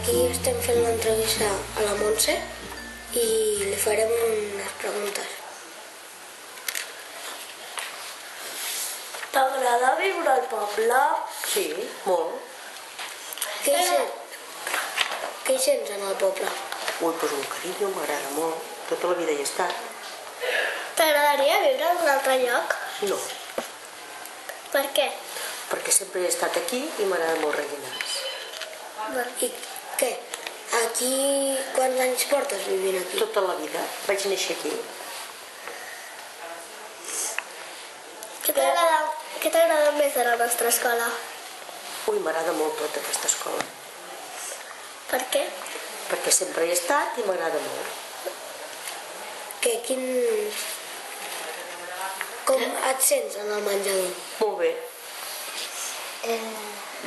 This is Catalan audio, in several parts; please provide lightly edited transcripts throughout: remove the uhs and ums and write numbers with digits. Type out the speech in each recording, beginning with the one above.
aquí estem fent l'entrevista a la Montse i li farem unes preguntes. T'agrada viure al poble? Sí, molt. Què hi sents en el poble? Ui, doncs un carinyo, m'agrada molt. Tota la vida hi he estat. T'agradaria viure en un altre lloc? No, Per què? perquè sempre he estat aquí i m'agrada molt Rellinars. I què? Aquí quants anys portes vivint aquí? Tota la vida. Vaig néixer aquí. Què t'agrada més de la nostra escola? Ui, m'agrada molt tota aquesta escola. Per què? Perquè sempre hi he estat i m'agrada molt. Com et sents en el menjador? Molt bé.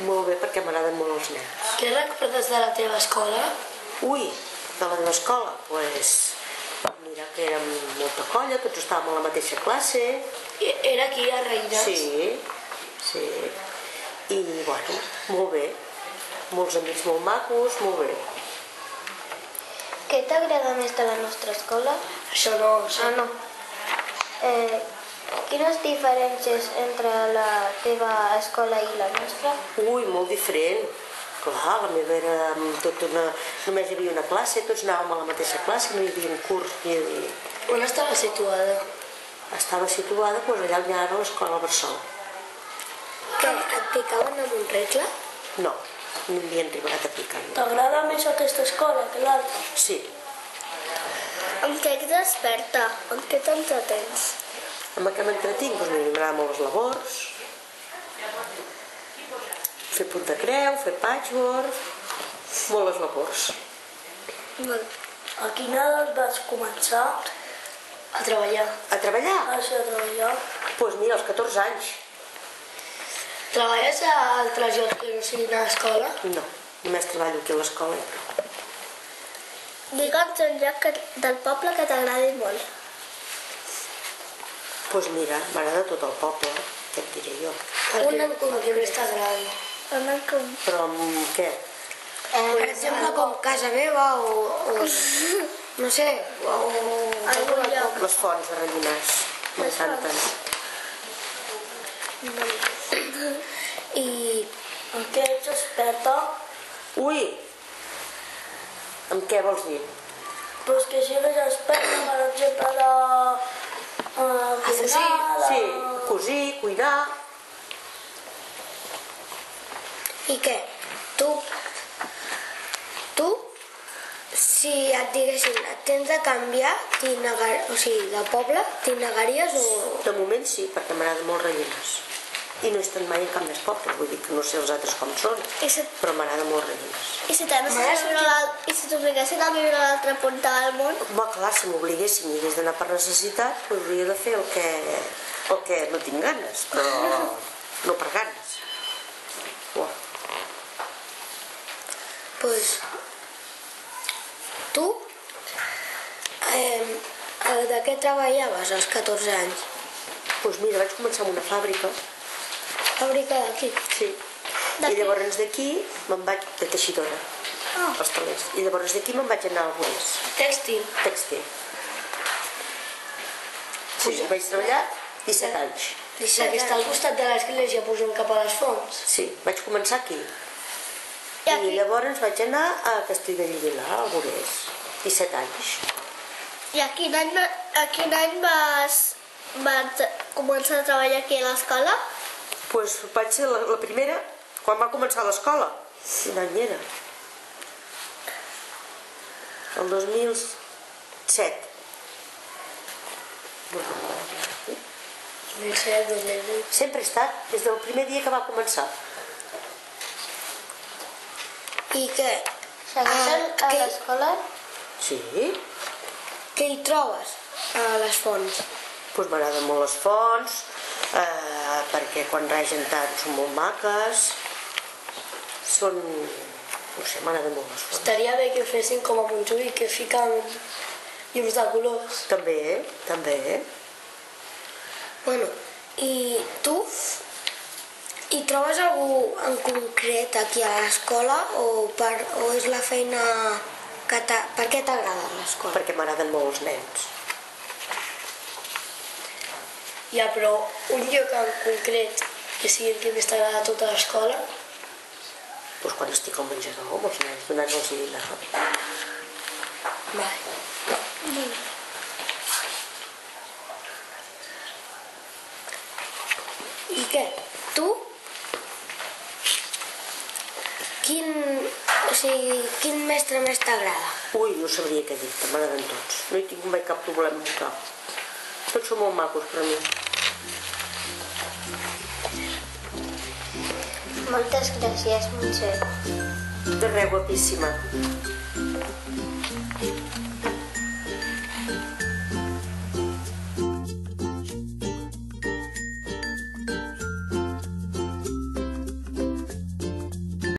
Molt bé, perquè m'agraden molt els nens. Què recordes de la teva escola? Ui, de la meva escola, doncs... Mira que érem molta colla, tots estàvem a la mateixa classe. Era aquí a Rellinars? Sí. I, bueno, molt bé. Molts amics molt macos, molt bé. Què t'agrada més de la nostra escola? Això no ho sé. No. Quines diferències entre la teva escola i la nostra? Ui, molt diferent. Clar, la meva era només hi havia una classe, tots anàvem a la mateixa classe, no hi havia curs ni... On estava situada? Estava situada allà on hi ha ara l'escola Bressol. Què, et picaven amb un regle? No, no m'havien arribat a picar. T'agrada més aquesta escola que l'altra? Sí, Amb què et desperta? Amb què t'entretens? amb què m'entretinc? Doncs m'agraden molt les labors, fer punt de creu, fer patchwork, molt les labors. A quina edat vas començar a treballar? A treballar? A treballar? Doncs mira, als 14 anys. Treballes a altres llocs que no siguin a l'escola? No, només treballo aquí a l'escola. Digue'ns un lloc del poble que t'agradi molt. Doncs mira, m'agrada tot el poble, què et diré jo. Un en concret més t'agrada? Però amb què? Per exemple, com casa meva o no sé, o Algun lloc. Les fonts de Rellinars, m'encanten. I En què ets experta? Ui! Amb què vols dir? Pues que sigues experta, per exemple, de... Sí, cosir, cuinar... I què? Tu, si et diguessin, et tens de canviar, de poble, t'hi negaries o... De moment sí, perquè m'agrada molt Rellinars. I no he estat mai en cap més poble, vull dir que no sé els altres com són, però m'agrada molt Rellinars. I si t'obliguessin a viure a l'altra punta del món? Va, clar, si m'obliguessin i hagués d'anar per necessitat, hauria de fer el que no tinc ganes, però no per ganes. Uah. Pues, tu, de què treballaves als 14 anys? Doncs mira, vaig començar en una fàbrica. Fàbrica d'aquí? Sí. I llavors d'aquí me'n vaig de teixidora, els telers. I llavors d'aquí me'n vaig anar a Algunes. Tèxtil. Tèxtil. Sí, vaig treballar 17 anys. La que està al costat de l'església pujant cap a les fonts. Sí, vaig començar aquí. I llavors vaig anar a Castellbell i Vilar, a Algunes. 17 anys. I a quin any vas començar a treballar aquí a l'escola? Doncs vaig ser la primera, quan va començar l'escola. Quin any era? El 2007. 2007, 2008. Sempre he estat, des del primer dia que va començar. I què? Segueixen a l'escola? Sí, Què hi trobes a les fonts? doncs m'agraden molt les fonts, perquè quan regen tant són molt maques, són... no sé, m'agraden molt les fonts. Estaria bé que ho fessin com a Montjuïc, que fiquen llums de colors. També. Bueno, i tu? I trobes algú en concret aquí a l'escola o és la feina que per què t'agrada l'escola? Perquè m'agraden molt els nens. Ja, però un lloc en concret que sigui el que més t'agrada a tota l'escola? Doncs quan estic al menjador amb els nens donant-los la roba. Vale. I què? Tu? Quin mestre més t'agrada? Ui, no sabria què dir-te, m'agraden tots. No hi tinc mai cap problema amb cap. Tots són molt macos per a mi. Moltes gràcies, Montse. De res, guapíssima.